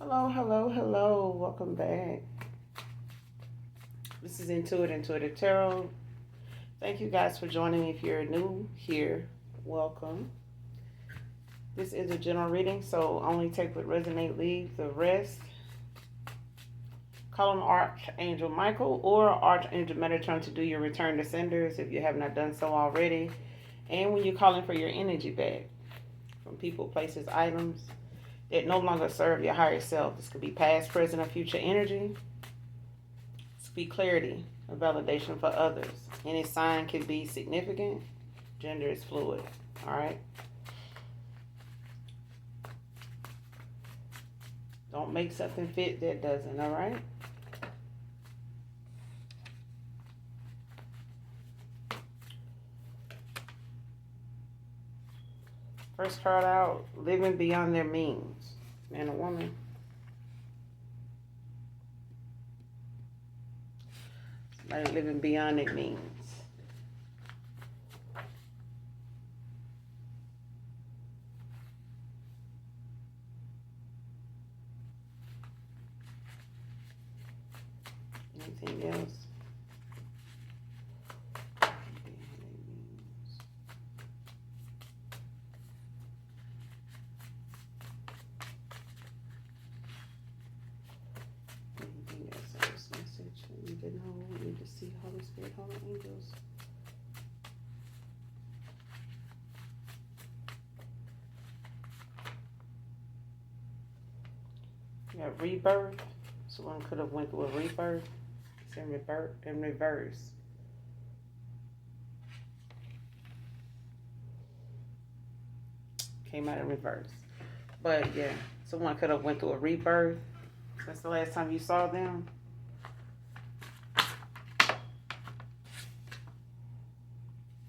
Hello, hello, hello. Welcome back. This is Intuitive Tarot. Thank you guys for joining me. If you're new here, welcome. This is a general reading, so only take what resonate, leave the rest. Call on Archangel Michael or Archangel Metatron to do your return to senders if you have not done so already. And when you're calling for your energy back from people, places, items that no longer serve your higher self. This could be past, present, or future energy. Speak clarity, a validation for others. Any sign can be significant. Gender is fluid. All right. Don't make something fit that doesn't. All right. First card out, living beyond their means. Man or woman. Somebody living beyond their means. Anything else? Anything else in this message that we didn't know? We need to see Holy Spirit, Holy Angels. We have rebirth. Someone could have went through a rebirth. It's in reverse. Came out in reverse. But yeah, someone could have went through a rebirth since the last time you saw them.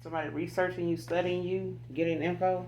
Somebody researching you, studying you, getting info.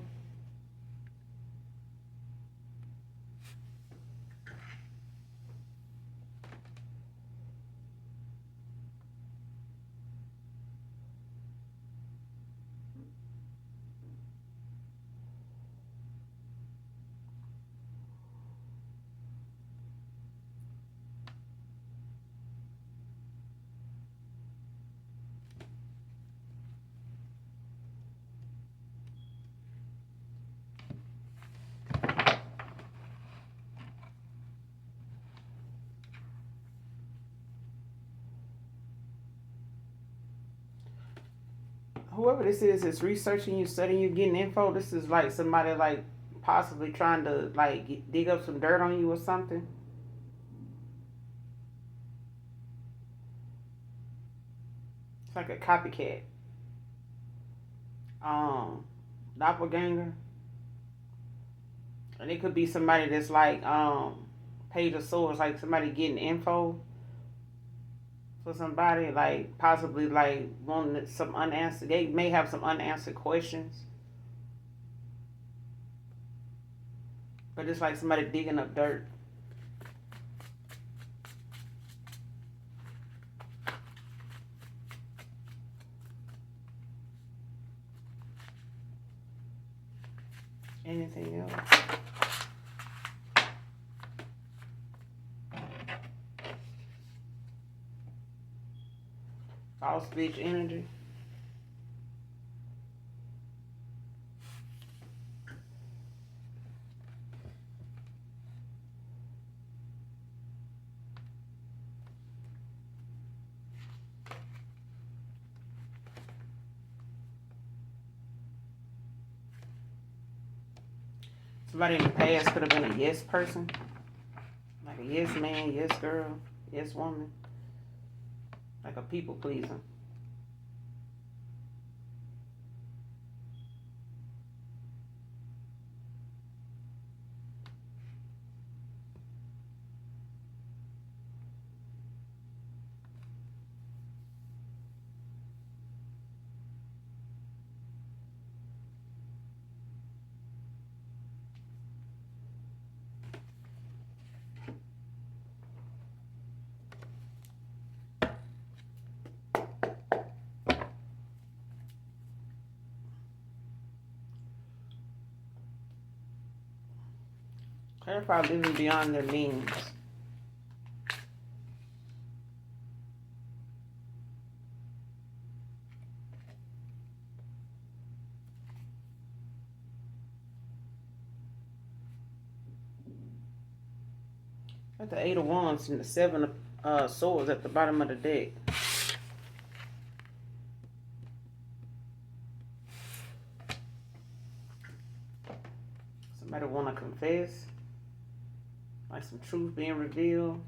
Whoever this is researching you, studying you, getting info. This is like somebody like possibly trying to like dig up some dirt on you or something. It's like a copycat. Doppelganger. And it could be somebody that's like page of swords, like somebody getting info for somebody, like possibly like wanting some unanswered. They may have some unanswered questions, but it's like somebody digging up dirt. Anything else? False bitch energy. Somebody in the past could have been a yes person. Like a yes man, yes girl, yes woman. Like a people pleaser. Clarify living beyond their means. Got the Eight of Wands and the Seven of Swords at the bottom of the deck. Somebody want to confess, like some truth being revealed.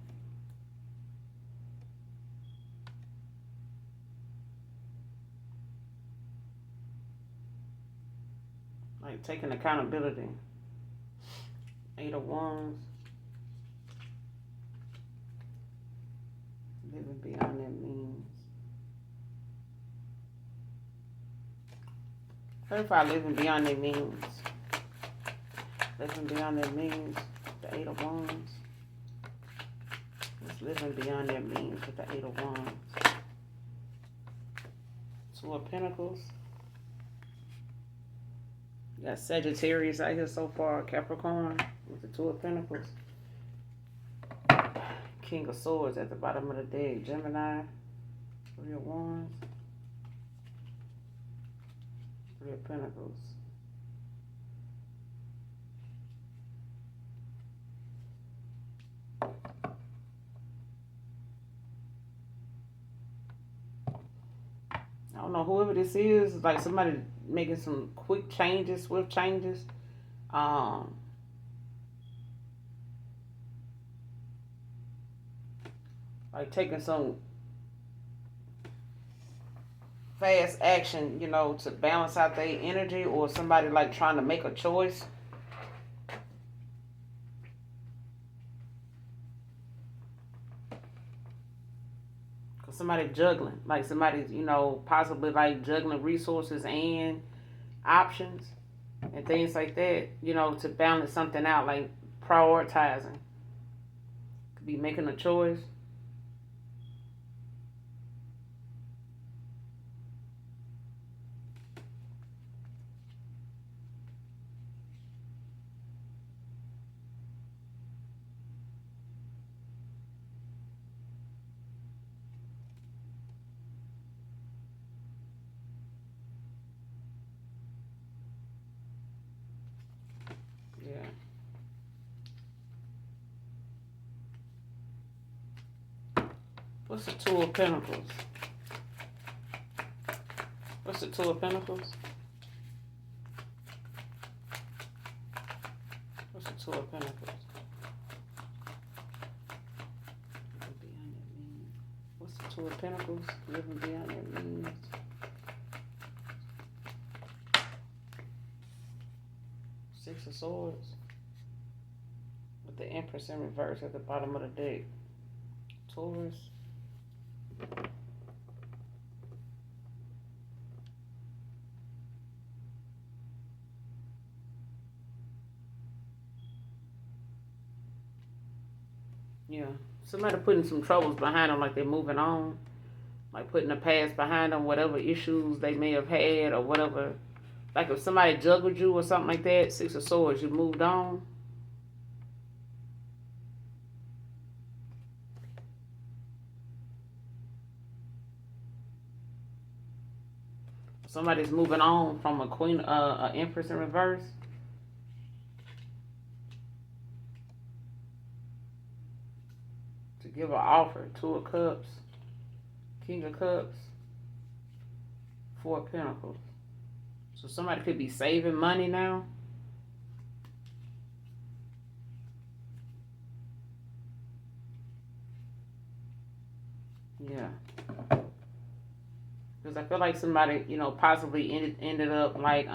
Like taking accountability. Eight of Wands. Living beyond their means. Clarify living beyond their means. Living beyond their means. The Eight of Wands. It's living beyond their means with the Eight of Wands. Two of Pentacles. You got Sagittarius out here so far. Capricorn with the Two of Pentacles. King of Swords at the bottom of the deck. Gemini. Three of Wands. Three of Pentacles. I don't know, whoever this is, like somebody making some quick changes, swift changes. Like taking some fast action, you know, to balance out their energy, or somebody like trying to make a choice. Cause somebody juggling, like somebody's, you know, possibly like juggling resources and options and things like that, you know, to balance something out, like prioritizing. Could be making a choice. Yeah. What's the Two of Pentacles? What's the Two of Pentacles? What's the Two of Pentacles? What's the Two of Pentacles? Living beyond their means. Six of Swords. With the Empress in reverse at the bottom of the deck. Taurus. Yeah. Somebody putting some troubles behind them, like they're moving on. Like putting the past behind them, whatever issues they may have had or whatever. Like if somebody juggled you or something like that, Six of Swords, you moved on. Somebody's moving on from a queen, an Empress in reverse. To give an offer. Two of Cups. King of Cups. Four of Pentacles. So somebody could be saving money now. Yeah. Because I feel like somebody, you know, possibly ended up like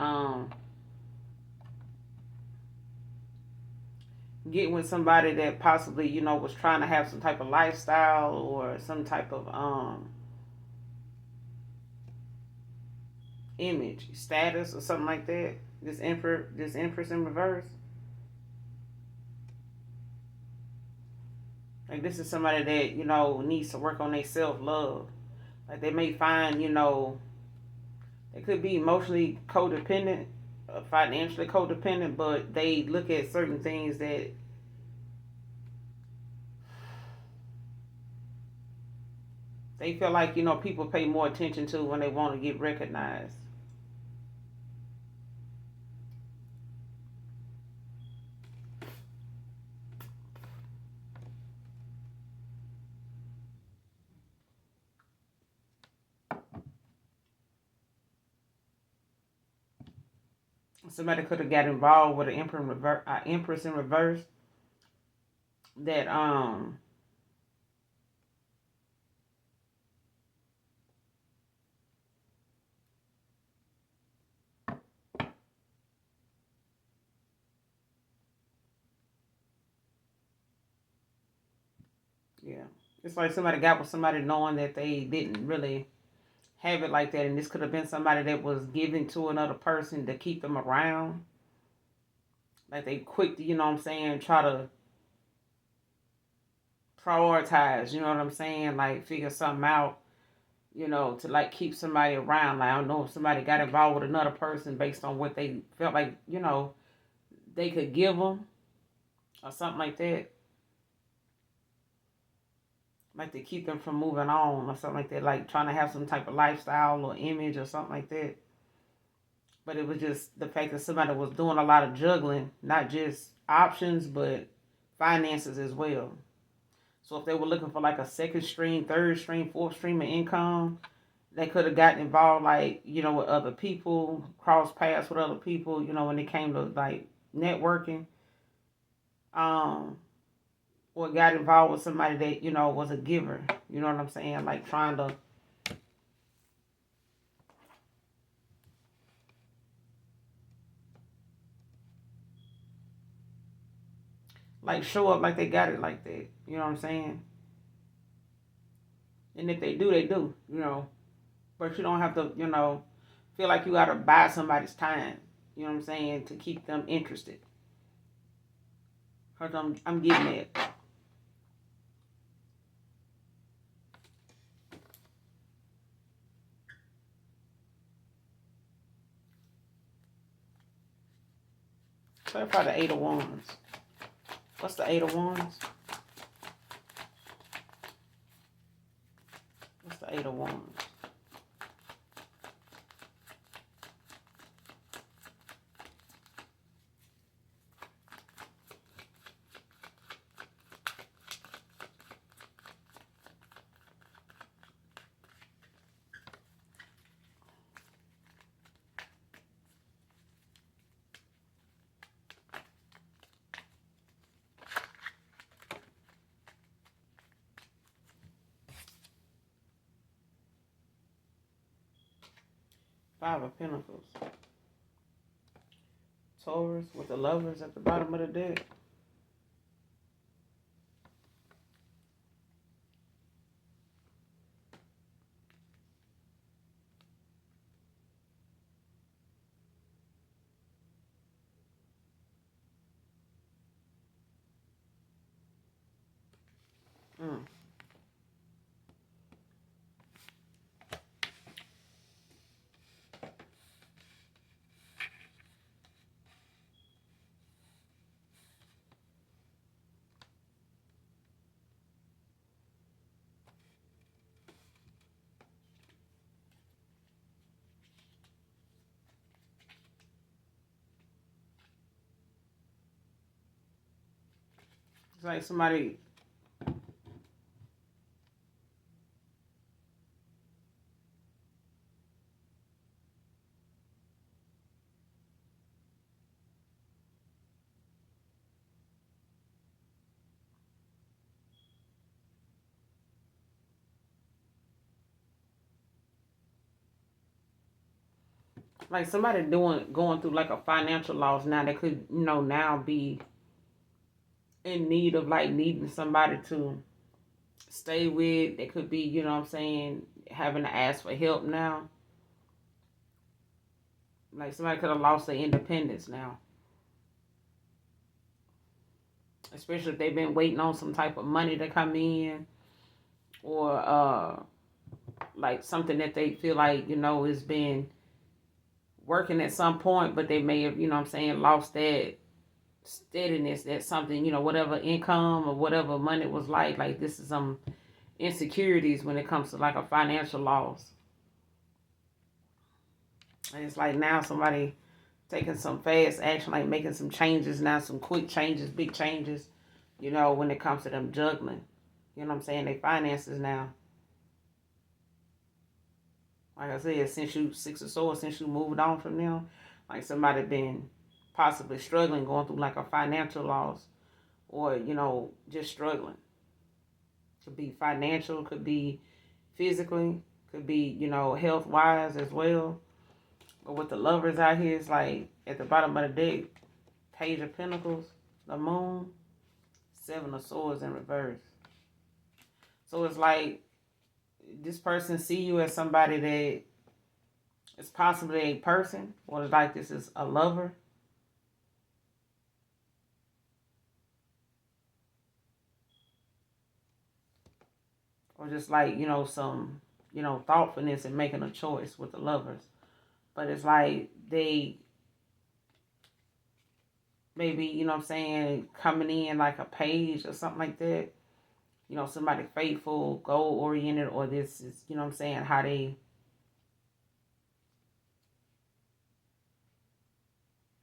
getting with somebody that possibly, you know, was trying to have some type of lifestyle or some type of image, status or something like that. This Empress in reverse. Like this is somebody that, you know, needs to work on their self-love. Like they may find, you know, they could be emotionally codependent, financially codependent, but they look at certain things that They feel like, people pay more attention to when they want to get recognized. Somebody could have got involved with an empress in reverse that yeah. It's like somebody got with somebody knowing that they didn't really have it like that, and this could have been somebody that was giving to another person to keep them around. Like they quick to, try to prioritize, you know what I'm saying? Like figure something out, to like keep somebody around. Like I don't know if somebody got involved with another person based on what they felt like, they could give them or something like that. Like to keep them from moving on or something like that. Like trying to have some type of lifestyle or image or something like that. But it was just the fact that somebody was doing a lot of juggling, not just options, but finances as well. So if they were looking for like a second stream, third stream, fourth stream of income, they could have gotten involved, like, with other people, cross paths with other people, when it came to like networking. Um, or got involved with somebody that, was a giver. You know what I'm saying? Like trying to like show up like they got it like that. You know what I'm saying? And if they do, they do. But you don't have to, feel like you got to buy somebody's time. You know what I'm saying? To keep them interested. Because I'm getting it. Clarify the Eight of Wands. What's the Eight of Wands? What's the Eight of Wands? Five of Pentacles. Taurus with the Lovers at the bottom of the deck. Mm. It's like somebody going through like a financial loss now. They could, now be in need of like needing somebody to stay with. They could be, what I'm saying, having to ask for help now. Like somebody could have lost their independence now. Especially if they've been waiting on some type of money to come in, or like something that they feel like, has been working at some point, but they may have, what I'm saying, lost that steadiness, that something, whatever income or whatever money was like this is some insecurities when it comes to like a financial loss. And it's like now somebody taking some fast action, like making some changes now, some quick changes, big changes, when it comes to them juggling. You know what I'm saying? They finances now. Like I said, since you Six of Swords, since you moved on from them, like somebody been possibly struggling, going through like a financial loss, or just struggling. Could be financial, could be physically, could be health wise as well. But with the lovers out here, it's like at the bottom of the deck, Page of Pentacles, the Moon, Seven of Swords in reverse. So it's like this person see you as somebody that is possibly a person, or it's like this is a lover. Or just like, some, thoughtfulness in making a choice with the lovers. But it's like they maybe, what I'm saying, coming in like a page or something like that. Somebody faithful, goal oriented, or this is, what I'm saying, how they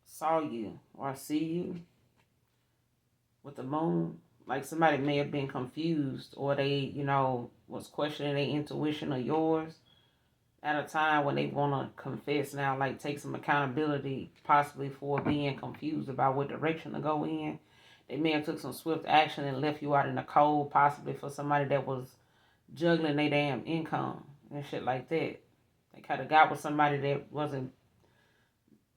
saw you or see you with the moon. Like somebody may have been confused, or they, was questioning their intuition or yours at a time when they want to confess now, like take some accountability possibly for being confused about what direction to go in. They may have took some swift action and left you out in the cold, possibly for somebody that was juggling their damn income and shit like that. They kind of got with somebody that wasn't,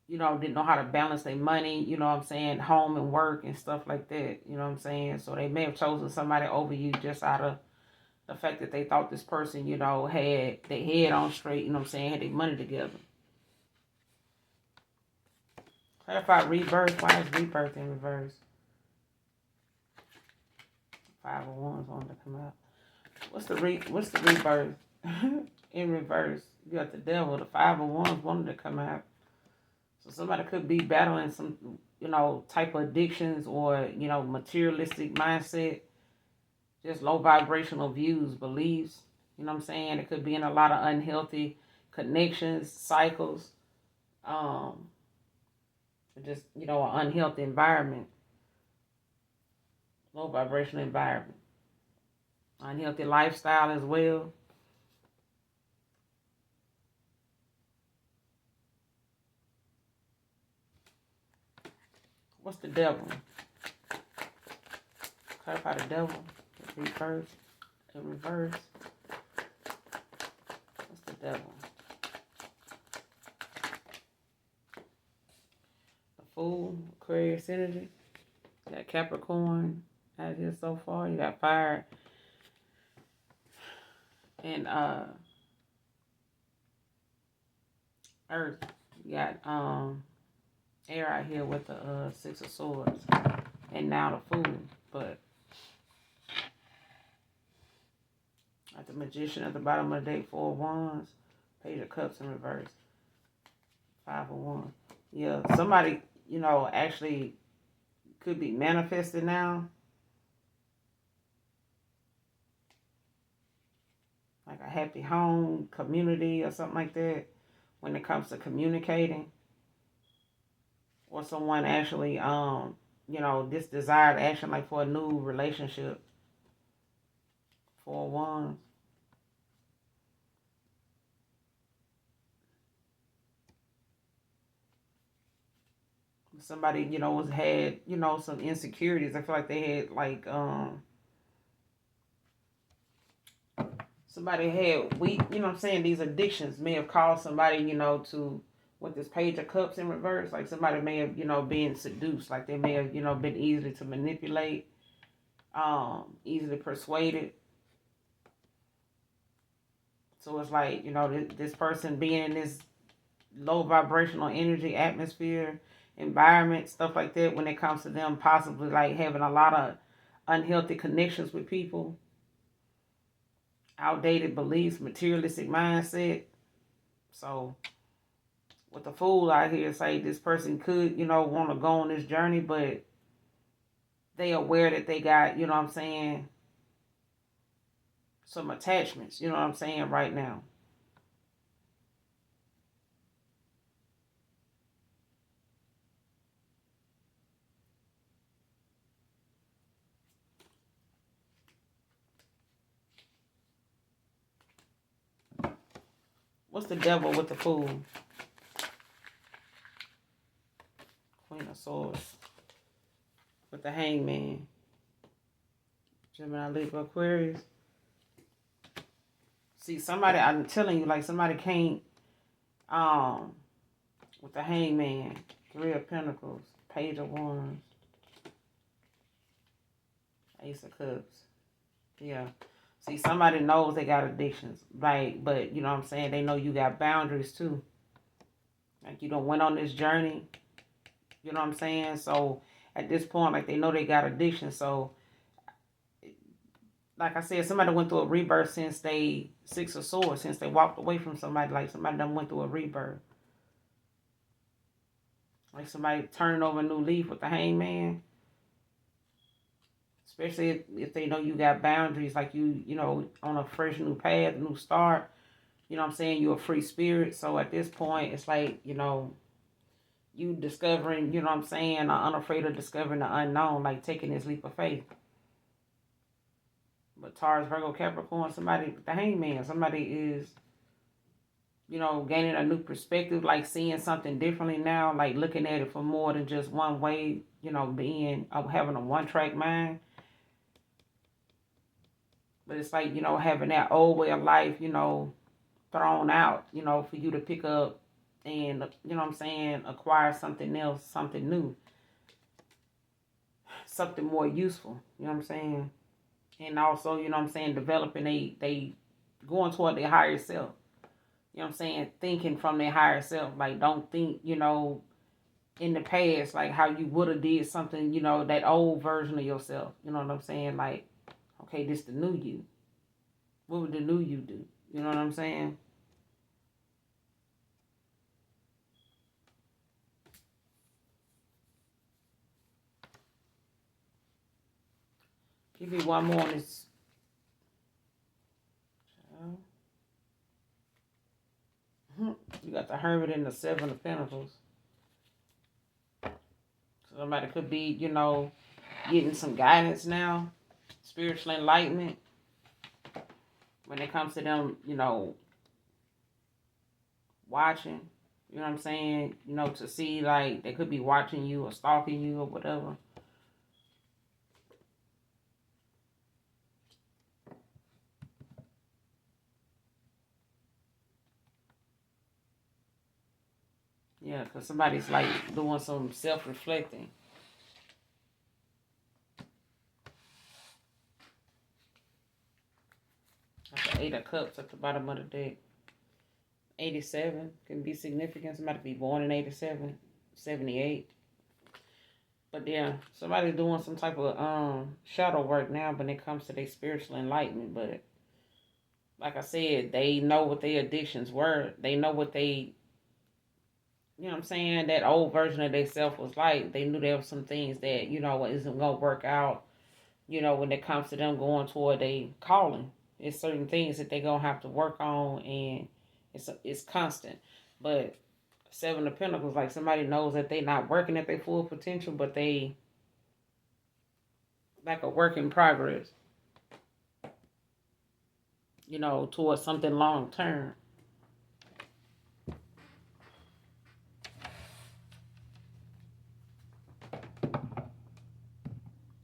didn't know how to balance their money, what I'm saying, home and work and stuff like that, what I'm saying. So they may have chosen somebody over you just out of the fact that they thought this person, had their head on straight, what I'm saying, had their money together. Clarify rebirth. Why is rebirth in reverse? Five of Wands wanted to come out. What's the rebirth in reverse? You got the Devil. The Five of Wands wanted to come out. So somebody could be battling some, type of addictions or, materialistic mindset. Just low vibrational views, beliefs. You know what I'm saying? It could be in a lot of unhealthy connections, cycles. Just, an unhealthy environment. Low vibrational environment. Unhealthy lifestyle as well. What's the Devil? Clarify the Devil. Reverse. In reverse. What's the Devil? The Fool. Aquarius energy. You got Capricorn out here so far. You got Fire. And Earth. You got air out here with the Six of Swords. And now the Fool. But at the Magician at the bottom of the deck, Four of Wands, Page of Cups in reverse, Five of Wands. Yeah, somebody, actually could be manifested now. Like a happy home, community, or something like that when it comes to communicating. Or someone actually, this desired action like for a new relationship. Four of Wands. Somebody, had, some insecurities. I feel like they had like somebody had weak, what I'm saying, these addictions may have caused somebody, to with this Page of Cups in reverse, like somebody may have, been seduced, like they may have, been easily to manipulate, easily persuaded. So it's like, this person being in this low vibrational energy atmosphere, environment, stuff like that, when it comes to them possibly like having a lot of unhealthy connections with people, outdated beliefs, materialistic mindset. So with the Fool out here, say this person could, want to go on this journey, but they aware that they got, what I'm saying, some attachments, you know what I'm saying, right now. What's the devil with the fool? Queen of Swords with the hangman. Gemini, Libra, Aquarius. See, somebody, I'm telling you, like somebody can't, with the hangman, Three of Pentacles, Page of Wands, Ace of Cups. Yeah. See, somebody knows they got addictions. Like, but you know what I'm saying? They know you got boundaries too. Like you don't went on this journey. You know what I'm saying? So at this point, like they know they got addiction. So like I said, somebody went through a rebirth since they Six of Swords, since they walked away from somebody. Like somebody done went through a rebirth. Like somebody turning over a new leaf with the hangman. Especially if they know you got boundaries, like you know, on a fresh new path, new start. You know what I'm saying? You're a free spirit. So at this point, it's like, you know, you discovering, you know what I'm saying, unafraid of discovering the unknown, like taking this leap of faith. But Taurus, Virgo, Capricorn, somebody, the hangman, somebody is, you know, gaining a new perspective, like seeing something differently now, like looking at it from more than just one way, you know, having a one-track mind. But it's like, you know, having that old way of life, you know, thrown out, you know, for you to pick up and, you know what I'm saying, acquire something else, something new, something more useful, you know what I'm saying? And also, you know what I'm saying, developing they going toward their higher self. You know what I'm saying? Thinking from their higher self. Like, don't think, you know, in the past, like how you would have did something, you know, that old version of yourself. You know what I'm saying? Like, okay, this the new you. What would the new you do? You know what I'm saying? Give me one more on this. You got the Hermit and the Seven of Pentacles. So somebody could be, you know, getting some guidance now, spiritual enlightenment when it comes to them, you know, watching. You know what I'm saying? You know, to see, like, they could be watching you or stalking you or whatever. Yeah, because somebody's, like, doing some self-reflecting. That's the Eight of Cups at the bottom of the deck. 87 can be significant. Somebody be born in 87, 78. But yeah, somebody's doing some type of shadow work now when it comes to their spiritual enlightenment. But like I said, they know what their addictions were. They know what they, you know what I'm saying, that old version of themselves was like. They knew there were some things that, you know, isn't going to work out, you know, when it comes to them going toward a calling. It's certain things that they're going to have to work on, and it's constant. But Seven of Pentacles, like somebody knows that they're not working at their full potential, but they like a work in progress, you know, towards something long term.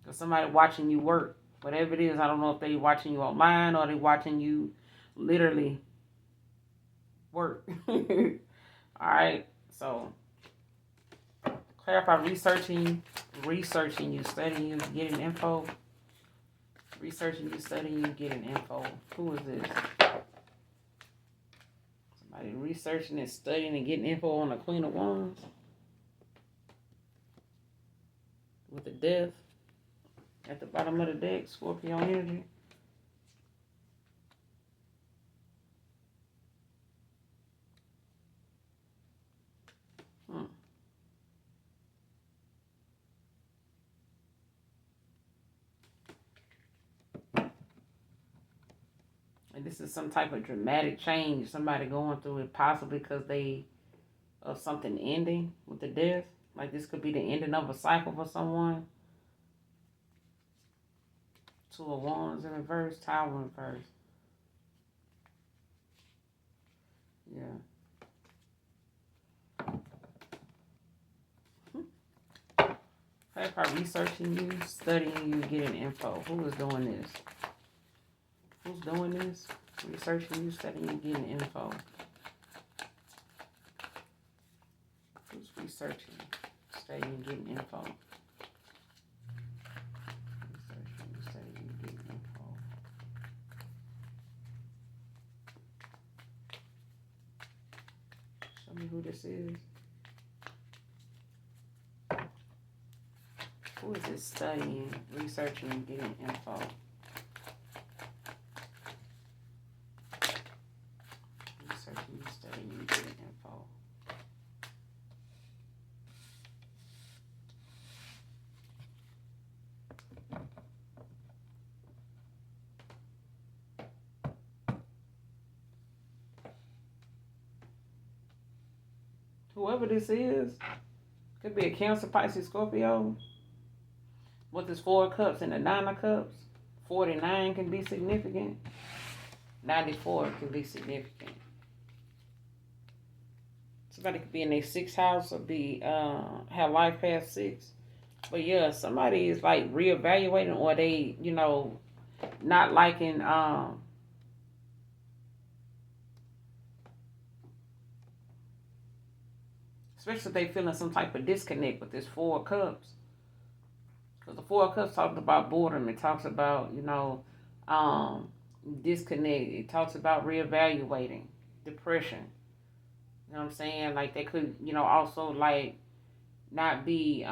Because somebody watching you work, whatever it is, I don't know if they watching you online or they watching you literally work. All right, so clarify: researching you, studying you, getting info. Researching you, studying you, getting info. Who is this? Somebody researching and studying and getting info on the Queen of Wands with the Death at the bottom of the deck. Scorpio energy. And this is some type of dramatic change somebody going through it, possibly because they of something ending with the death. Like this could be the ending of a cycle for someone. Two of Wands in reverse, Tower in reverse. Yeah. By researching you, studying you, getting info. Who is doing this? Who's doing this? Researching you, studying you, getting info. Who's researching, studying, getting info? Researching, studying, getting info. Show me who this is. Who is this studying, researching, and getting info? Researching, studying, and getting info. Whoever this is, could be a Cancer, Pisces, Scorpio. With this 4 of Cups and the 9 of Cups, 49 can be significant. 94 can be significant. Somebody could be in their 6th house or be have life past 6. But yeah, somebody is like reevaluating, or they, not liking especially if they feeling some type of disconnect with this 4 of Cups. Because the 4 of Cups talks about boredom. It talks about, disconnect. It talks about reevaluating, depression. You know what I'm saying? Like they could, also like not be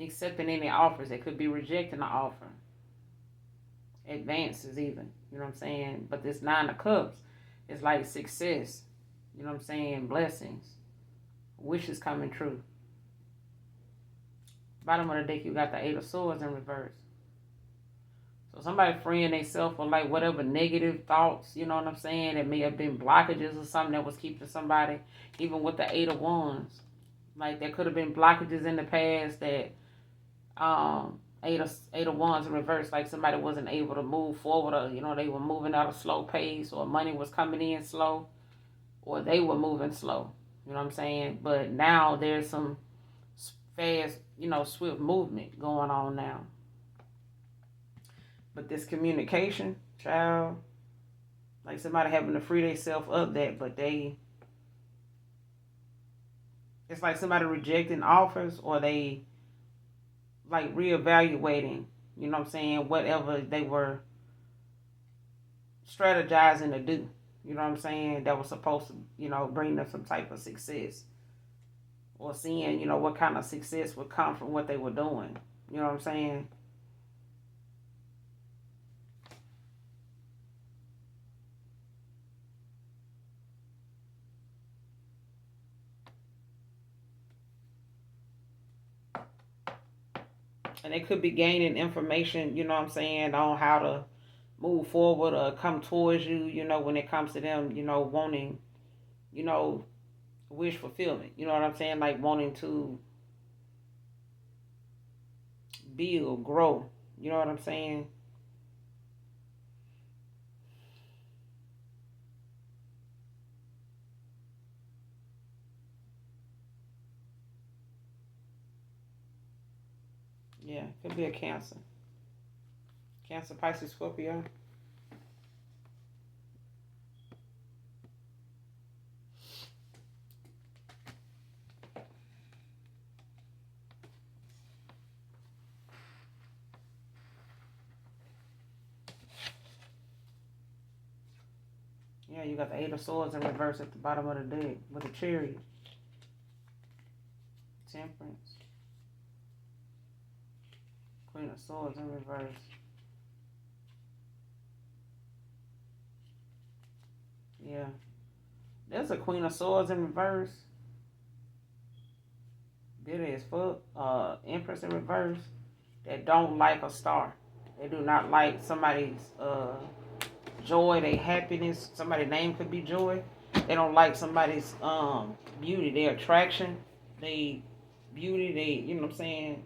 accepting any offers. They could be rejecting the offer. Advances even. You know what I'm saying? But this 9 of Cups is like success. You know what I'm saying? Blessings. Wishes coming true. Bottom of the deck, you got the 8 of Swords in reverse. So somebody freeing themselves for like whatever negative thoughts, you know what I'm saying? It may have been blockages or something that was keeping somebody, even with the 8 of Wands. Like there could have been blockages in the past that eight of Wands in reverse, like somebody wasn't able to move forward, or they were moving at a slow pace, or money was coming in slow, or they were moving slow. You know what I'm saying? But now there's some fast, swift movement going on now. But this communication, child, like somebody having to free themselves of that, but it's like somebody rejecting offers, or they like reevaluating, you know what I'm saying, whatever they were strategizing to do, you know what I'm saying, that was supposed to, bring them some type of success. Or seeing, what kind of success would come from what they were doing. You know what I'm saying? And they could be gaining information, you know what I'm saying, on how to move forward or come towards you, when it comes to them, wanting, wish fulfillment. You know what I'm saying? Like wanting to build, grow. You know what I'm saying? Yeah, could be a Cancer. Cancer, Pisces, Scorpio. Yeah, you got the 8 of Swords in reverse at the bottom of the deck with a Chariot. Temperance. Queen of Swords in reverse. Yeah. There's a Queen of Swords in reverse. Bitter as fuck. Empress in reverse. That don't like a star. They do not like somebody's joy, their happiness. Somebody's name could be Joy. They don't like somebody's beauty, their attraction, they beauty, they, you know what I'm saying?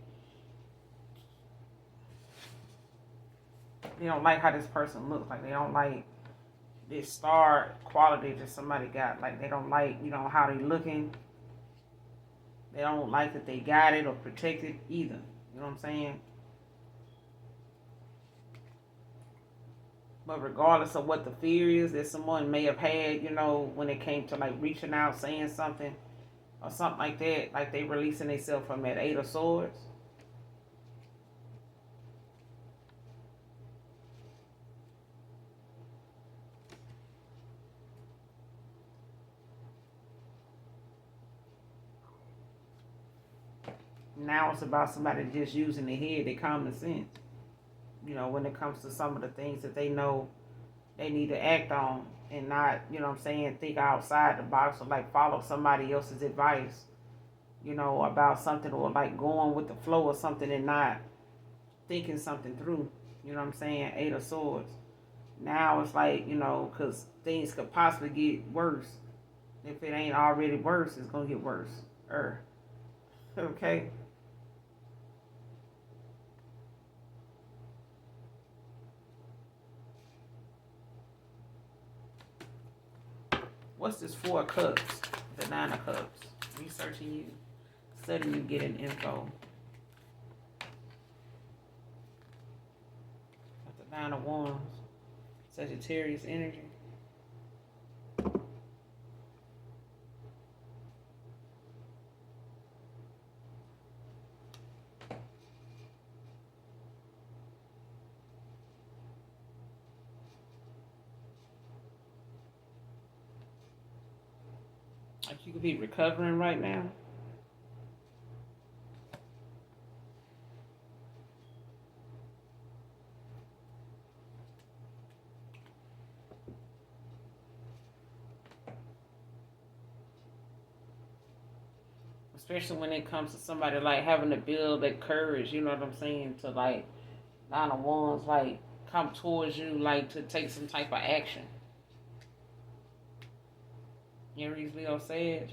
They don't like how this person looks. Like they don't like this star quality that somebody got. Like they don't like, you know, how they looking. They don't like that they got it or protected either. You know what I'm saying? But regardless of what the fear is that someone may have had, you know, when it came to like reaching out, saying something or something like that, like they releasing themselves from that Eight of Swords. Now it's about somebody just using their head, their common sense. You know, when it comes to some of the things that they know they need to act on and not, you know what I'm saying, think outside the box or like follow somebody else's advice, you know, about something or like going with the flow or something and not thinking something through. You know what I'm saying? Eight of Swords. Now it's like, you know, because things could possibly get worse. If it ain't already worse, it's going to get worse. Okay? What's this Four of Cups? The Nine of Cups. Researching you. Studying you, getting info. The Nine of Wands. Sagittarius energy. Like you could be recovering right now. Especially when it comes to somebody like having to build that courage, you know what I'm saying, to like Nine of Wands, like come towards you, like to take some type of action. Aries, Leo, Sage.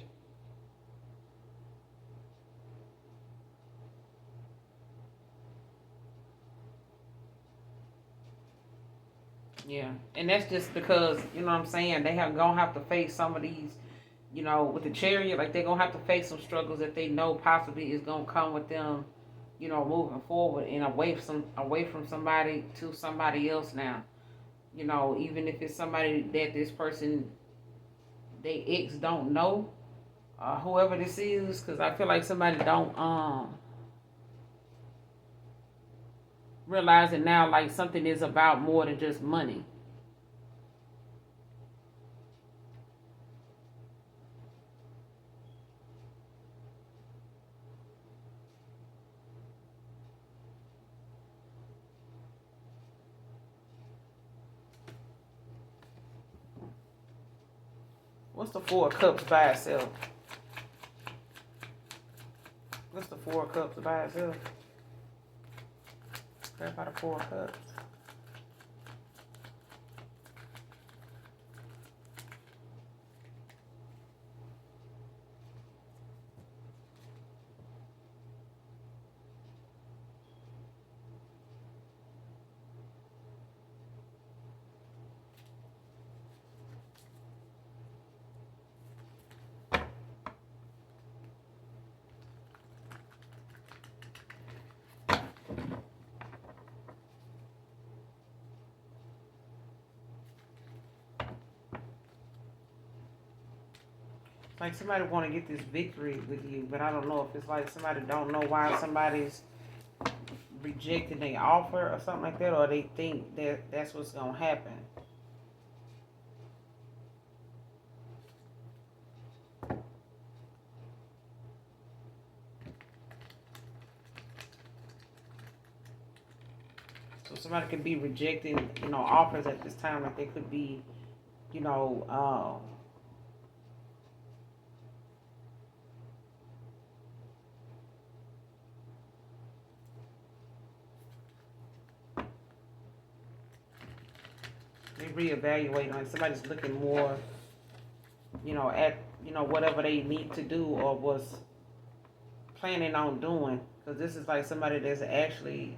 Yeah, and that's just because, you know what I'm saying, they have gonna have to face some of these, you know, with the Chariot, like they're gonna have to face some struggles that they know possibly is gonna come with them, you know, moving forward and away from somebody to somebody else now. You know, even if it's somebody that this person they ex don't know, whoever this is, because I feel like somebody don't realize it now, like something is about more than just money. What's the Four of Cups by itself? What's the Four of Cups by itself? Clarify the Four of Cups. Like somebody want to get this victory with you, but I don't know if it's like somebody don't know why somebody's rejecting their offer or something like that, or they think that that's what's gonna happen. So somebody could be rejecting, you know, offers at this time, like they could be, you know, reevaluating. Like somebody's looking more, at whatever they need to do or was planning on doing. Because this is like somebody that's actually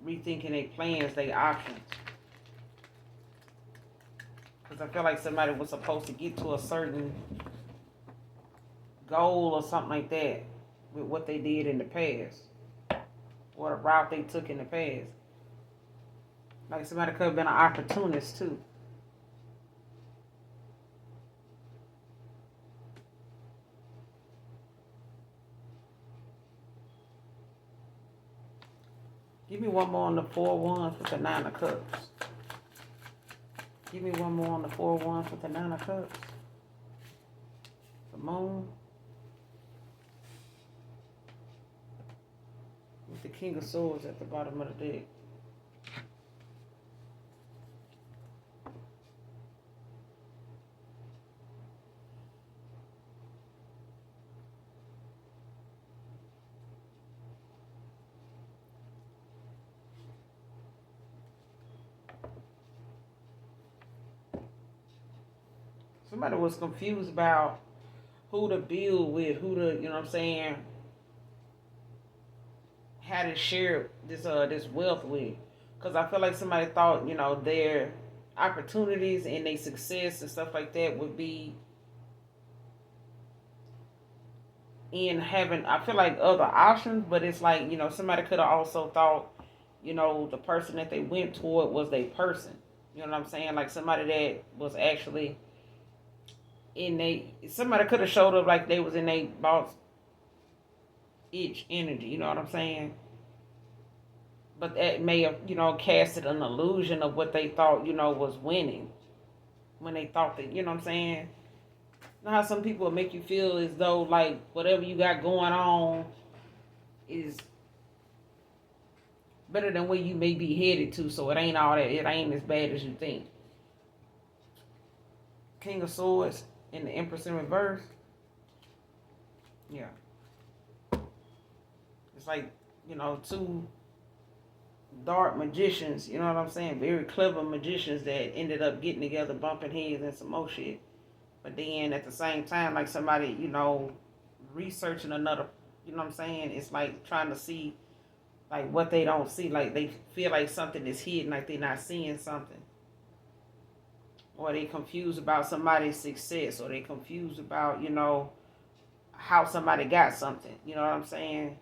rethinking their plans, their options. Because I feel like somebody was supposed to get to a certain goal or something like that with what they did in the past or the route they took in the past. Like somebody could have been an opportunist too. Give me one more on the 4-1 with the 9 of Cups. Give me one more on the 4-1 with the 9 of Cups. The Moon. With the King of Swords at the bottom of the deck. Somebody was confused about who to build with, who to, how to share this wealth with. Because I feel like somebody thought, their opportunities and their success and stuff like that would be in having, I feel like, other options, but it's like, somebody could have also thought, the person that they went toward was their person. You know what I'm saying? Like somebody that was actually somebody could have showed up like they was in a boss itch energy, you know what I'm saying? But that may have, casted an illusion of what they thought, was winning. When they thought that, you know what I'm saying? You know how some people make you feel as though like whatever you got going on is better than where you may be headed to, so it ain't as bad as you think. King of Swords and the Empress in reverse. Yeah. It's like, two dark magicians, you know what I'm saying? Very clever magicians that ended up getting together, bumping heads and some more shit. But then at the same time, like somebody, researching another, you know what I'm saying? It's like trying to see like what they don't see. Like they feel like something is hidden, like they're not seeing something. Or they confused about somebody's success, or they confused about, how somebody got something. You know what I'm saying?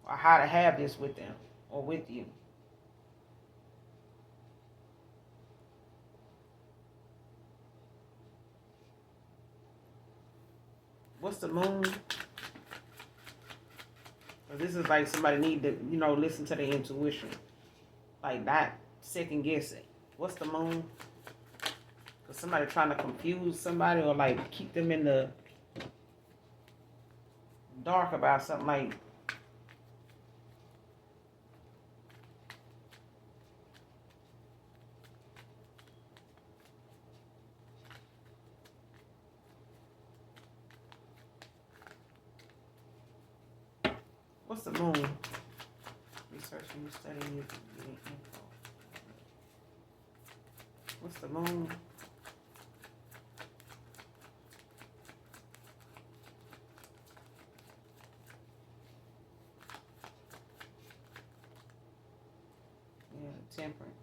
Or how to have this with them or with you. What's the Moon? This is like somebody need to, listen to their intuition. Like not second guess it. What's the Moon? Because somebody trying to confuse somebody or like keep them in the dark about something. Like what's the Moon? Researching, studying, getting info. What's the Moon? Yeah, Temperance.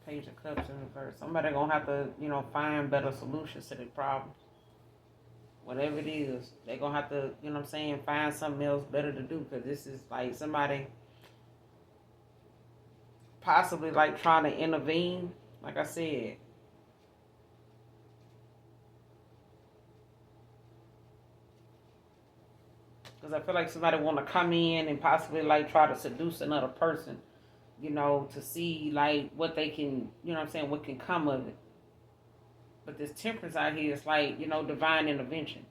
Page of Cups in reverse. Somebody gonna have to, find better solutions to the problems. Whatever it is, they're gonna have to, find something else better to do. Because this is like somebody possibly like trying to intervene. Like I said, because I feel like somebody want to come in and possibly like try to seduce another person, to see like what they can, what can come of it. But this Temperance out here is like, divine intervention.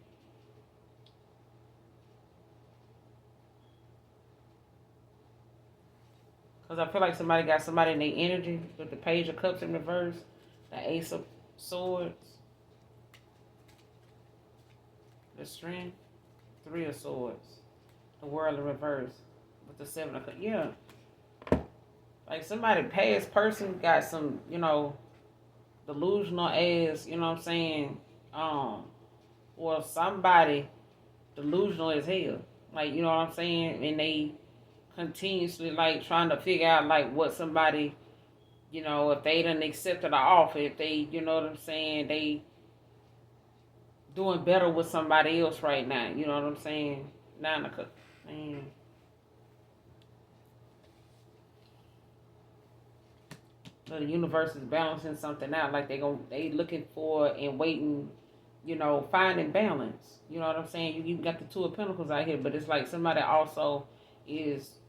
Because I feel like somebody got somebody in their energy with the Page of Cups in reverse, the Ace of Swords, the Strength, Three of Swords, the World in reverse. with the Seven of Cups. Yeah, like somebody past person got some, delusional ass. You know what I'm saying? Um, or somebody delusional as hell. Like, you know what I'm saying? And they continuously like trying to figure out like what somebody, if they done accepted an offer, if they, you know what I'm saying, they doing better with somebody else right now. You know what I'm saying? Nine of Cups. Man. So the universe is balancing something out. Like they looking for and waiting, finding balance. You know what I'm saying? You even got the Two of Pentacles out here, but it's like somebody also is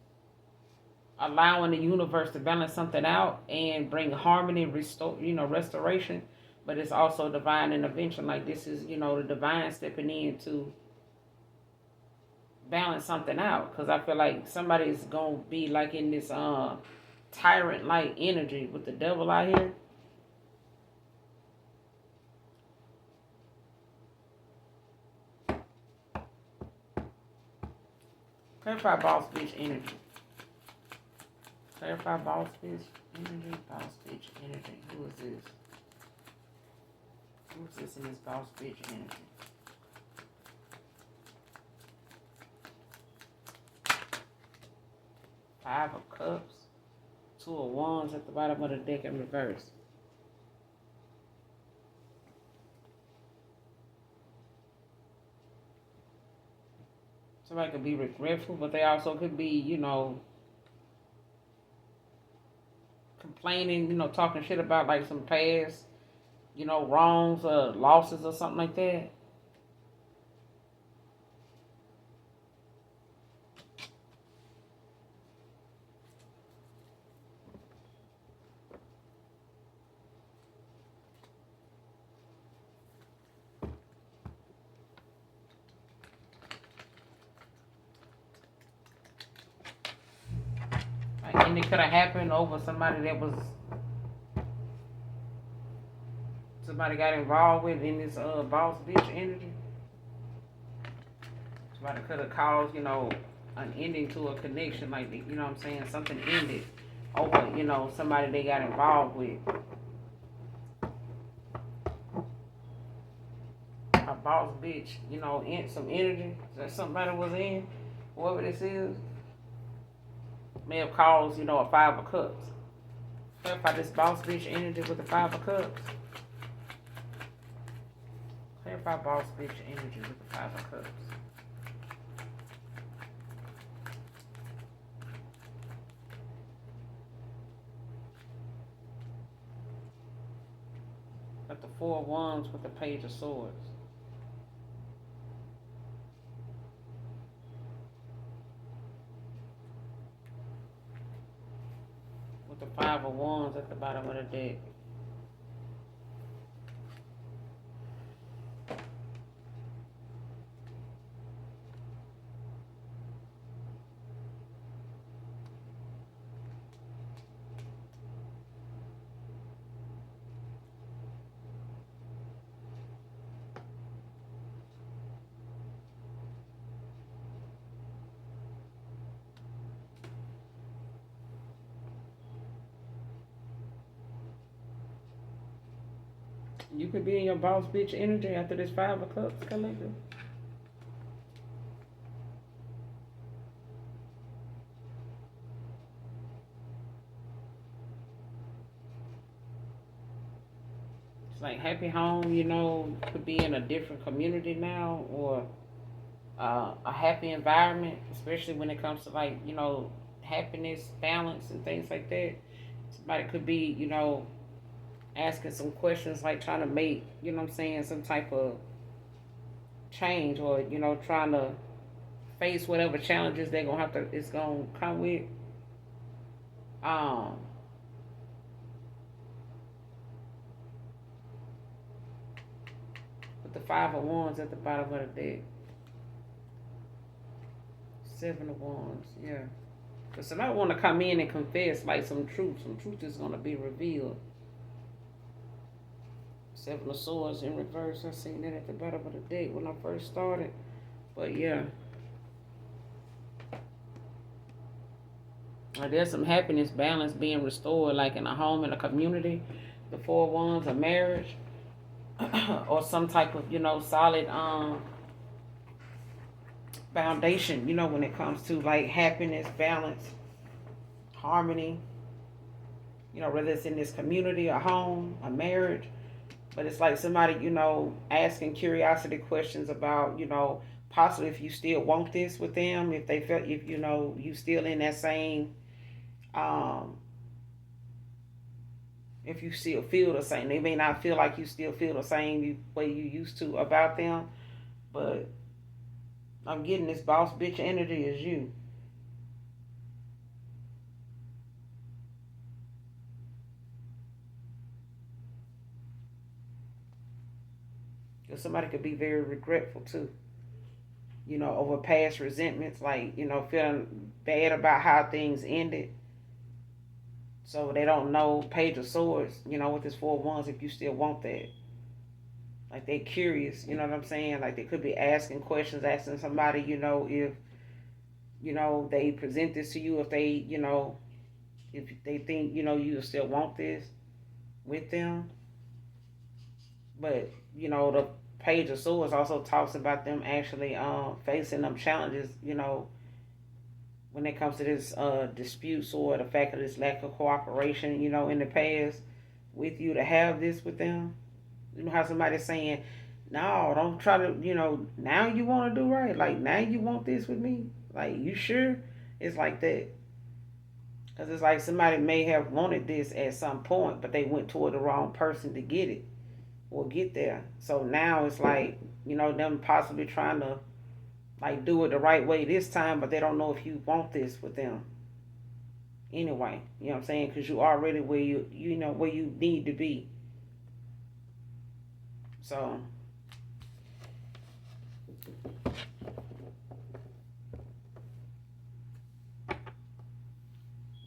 allowing the universe to balance something out and bring harmony, restoration. But it's also divine intervention. Like this is, the divine stepping in to balance something out. Because I feel like somebody's gonna be like in this tyrant like energy with the devil out here. Clarify boss bitch energy. Clarify boss bitch energy. Boss bitch energy. Who is this? Who's this in this boss bitch energy? Five of Cups. Two of Wands at the bottom of the deck in reverse. Somebody could be regretful, but they also could be, complaining, talking shit about like some past, wrongs or losses or something like that. And it could have happened over somebody somebody got involved with in this boss bitch energy. Somebody could have caused, an ending to a connection, like, you know what I'm saying? Something ended over, somebody they got involved with. A boss bitch, in some energy that somebody was in, whoever this is, may have caused, a Five of Cups. Clarify this boss bitch energy with the Five of Cups. Clarify boss bitch energy with the Five of Cups. Got the Four of Wands with the Page of Swords. With the Five of Wands at the bottom of the deck. You could be in your boss bitch energy after this Five of Cups, collective. It's like happy home, could be in a different community now, or a happy environment, especially when it comes to like, happiness, balance, and things like that. Somebody could be, asking some questions like trying to make, some type of change, or, trying to face whatever challenges they're gonna it's gonna come with. Um with the Five of Wands at the bottom of the deck. Seven of Wands, yeah. Because somebody want to come in and confess like some truth. Some truth is going to be revealed. Seven of Swords in reverse. I seen that at the bottom of the deck when I first started. But yeah. Or there's some happiness, balance being restored, like in a home, in a community, the four ones, a marriage, or some type of, solid foundation, when it comes to like happiness, balance, harmony, whether it's in this community, a home, a marriage. But it's like somebody, asking curiosity questions about, possibly if you still want this with them, if they felt, if, you still in that same, um, if you still feel the same. They may not feel like you still feel the same way you used to about them, but I'm getting this boss bitch energy as you. Because somebody could be very regretful too, over past resentments, like, feeling bad about how things ended. So they don't know Page of Swords, with this Four of Wands, if you still want that. Like they're curious, you know what I'm saying? Like they could be asking questions, asking somebody, if, they present this to you, if they, if they think, you still want this with them. But, the Page of Swords also talks about them actually facing them challenges, when it comes to this disputes or the fact of this lack of cooperation, in the past with you, to have this with them. You know how somebody's saying, no, don't try to, now you want to do right. Like, now you want this with me? Like, you sure? It's like that. Because it's like somebody may have wanted this at some point, but they went toward the wrong person to get it or get there. So now it's like, them possibly trying to like do it the right way this time, but they don't know if you want this with them anyway. You know what I'm saying? Because you already where where you need to be. So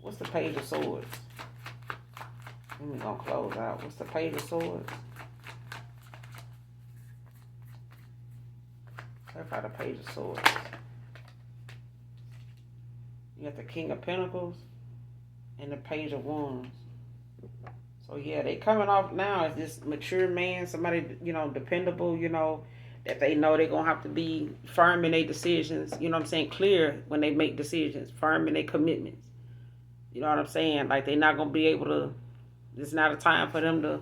what's the Page of Swords? Let me gonna close out. What's the Page of Swords? Clarify the Page of Swords. You got the King of Pentacles and the Page of Wands. So yeah, they coming off now as this mature man, somebody, dependable, that they know they're gonna have to be firm in their decisions, you know what I'm saying, clear when they make decisions, firm in their commitments. You know what I'm saying? Like they're not gonna be able to, it's not a time for them to,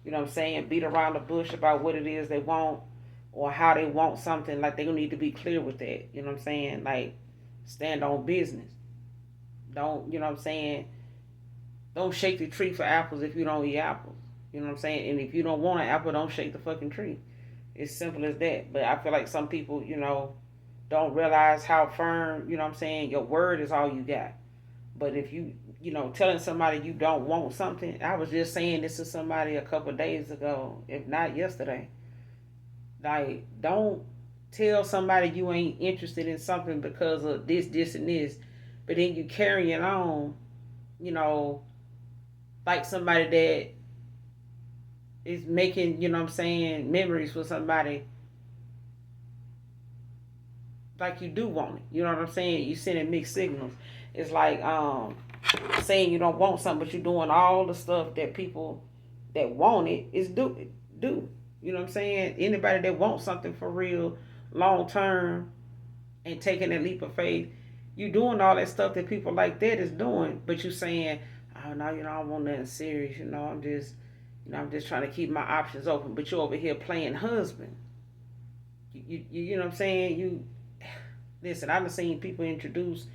beat around the bush about what it is they want or how they want something. Like they gonna need to be clear with that. You know what I'm saying? Like stand on business. Don't, don't shake the tree for apples if you don't eat apples. You know what I'm saying? And if you don't want an apple, don't shake the fucking tree. It's simple as that. But I feel like some people, don't realize how firm, your word is all you got. But if you, telling somebody you don't want something, I was just saying this to somebody a couple of days ago, if not yesterday. Like, don't tell somebody you ain't interested in something because of this, and this. But then you carrying on, you know, like somebody that is making, memories for somebody like you do want it. You know what I'm saying? You sending mixed signals. It's like saying you don't want something, but you're doing all the stuff that people that want it is do. You know what I'm saying? Anybody that wants something for real, long term, and taking a leap of faith, you doing all that stuff that people like that is doing, but you saying, oh no, I don't want nothing serious. I'm just trying to keep my options open. But you over here playing husband. You know what I'm saying? You listen. I've seen people introduce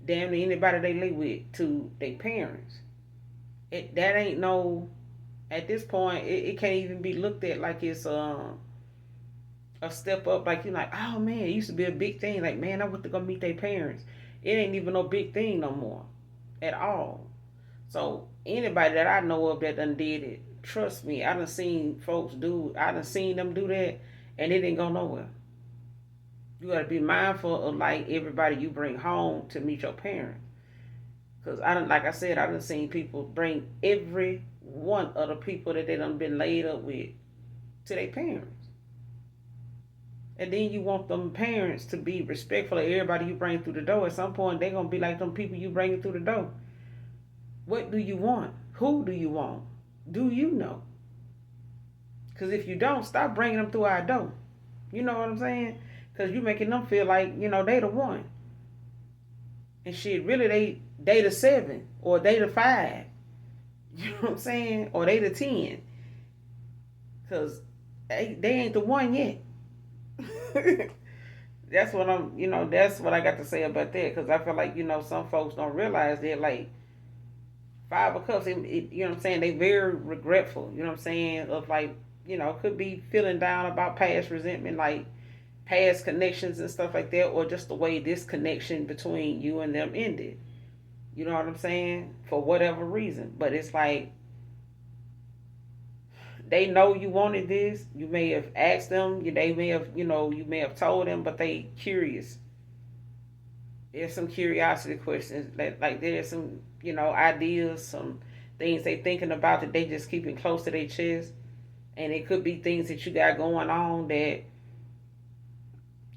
damn near anybody they live with to their parents. That ain't no. At this point, it can't even be looked at like it's a step up. Like you're like, oh man, it used to be a big thing. Like man, I went to go meet their parents. It ain't even no big thing no more, at all. So anybody that I know of that done did it, trust me, I done seen folks do. I done seen them do that, and it didn't go nowhere. You gotta be mindful of like everybody you bring home to meet your parents. Cause like I said, I done seen people bring every one of the people that they done been laid up with to their parents. And then you want them parents to be respectful of everybody you bring through the door. At some point, they're going to be like them people you bring through the door. What do you want? Who do you want? Do you know? Because if you don't, stop bringing them through our door. You know what I'm saying? Because you making them feel like, they the one. And shit, really, they the 7 or they the 5. You know what I'm saying? Or they the 10. Because they ain't the one yet. That's what that's what I got to say about that. Because I feel like, some folks don't realize that, like, 5 of Cups, you know what I'm saying? They very regretful, you know what I'm saying? Of, like, could be feeling down about past resentment, like past connections and stuff like that, or just the way this connection between you and them ended. You know what I'm saying? For whatever reason. But it's like, they know you wanted this. You may have asked them. They may have, you may have told them, but they curious. There's some curiosity questions. Like there's some, ideas, some things they thinking about that they just keeping close to their chest. And it could be things that you got going on that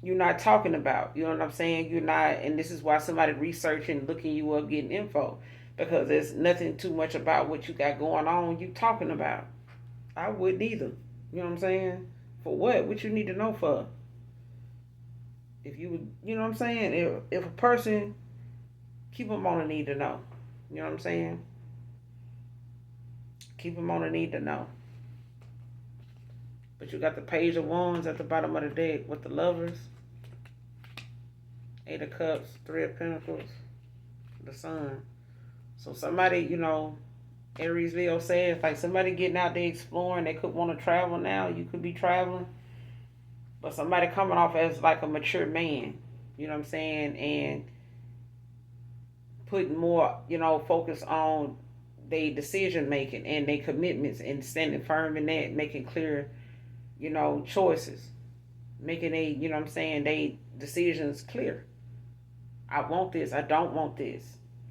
you're not talking about. You know what I'm saying? You're not, and this is why somebody researching, looking you up, getting info. Because there's nothing too much about what you got going on you talking about. I wouldn't either. You know what I'm saying? For what? What you need to know for? If you would, you know what I'm saying? If a person, keep them on a need to know. You know what I'm saying? Keep them on a need to know. But you got the Page of Wands at the bottom of the deck with the Lovers, 8 of Cups, 3 of Pentacles, the Sun. So somebody, Aries, Leo says, like somebody getting out there exploring, they could want to travel now. You could be traveling. But somebody coming off as like a mature man, you know what I'm saying? And putting more, focus on their decision making and their commitments and standing firm in that, making clear, choices. Making you know what I'm saying, they decisions clear. I want this, I don't want this.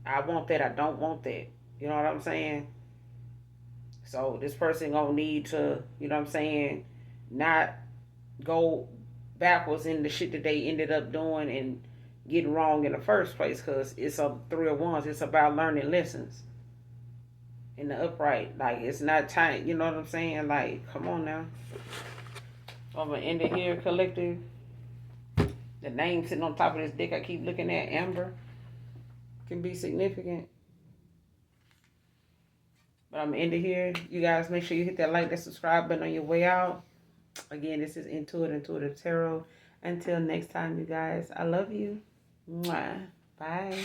I want that, I don't want that. You know what I'm saying? So this person gonna need to, you know what I'm saying, not go backwards in the shit that they ended up doing and getting wrong in the first place. Because it's a 3 of Wands. It's about learning lessons in the upright. Like, it's not time. You know what I'm saying? Like, come on now. I'm gonna end it here, collective. The name sitting on top of this dick I keep looking at, Amber, can be significant. But I'm gonna end it here. You guys make sure you hit that like, that subscribe button on your way out. Again, this is Intuitive Tarot. Until next time, you guys, I love you. Mwah. Bye.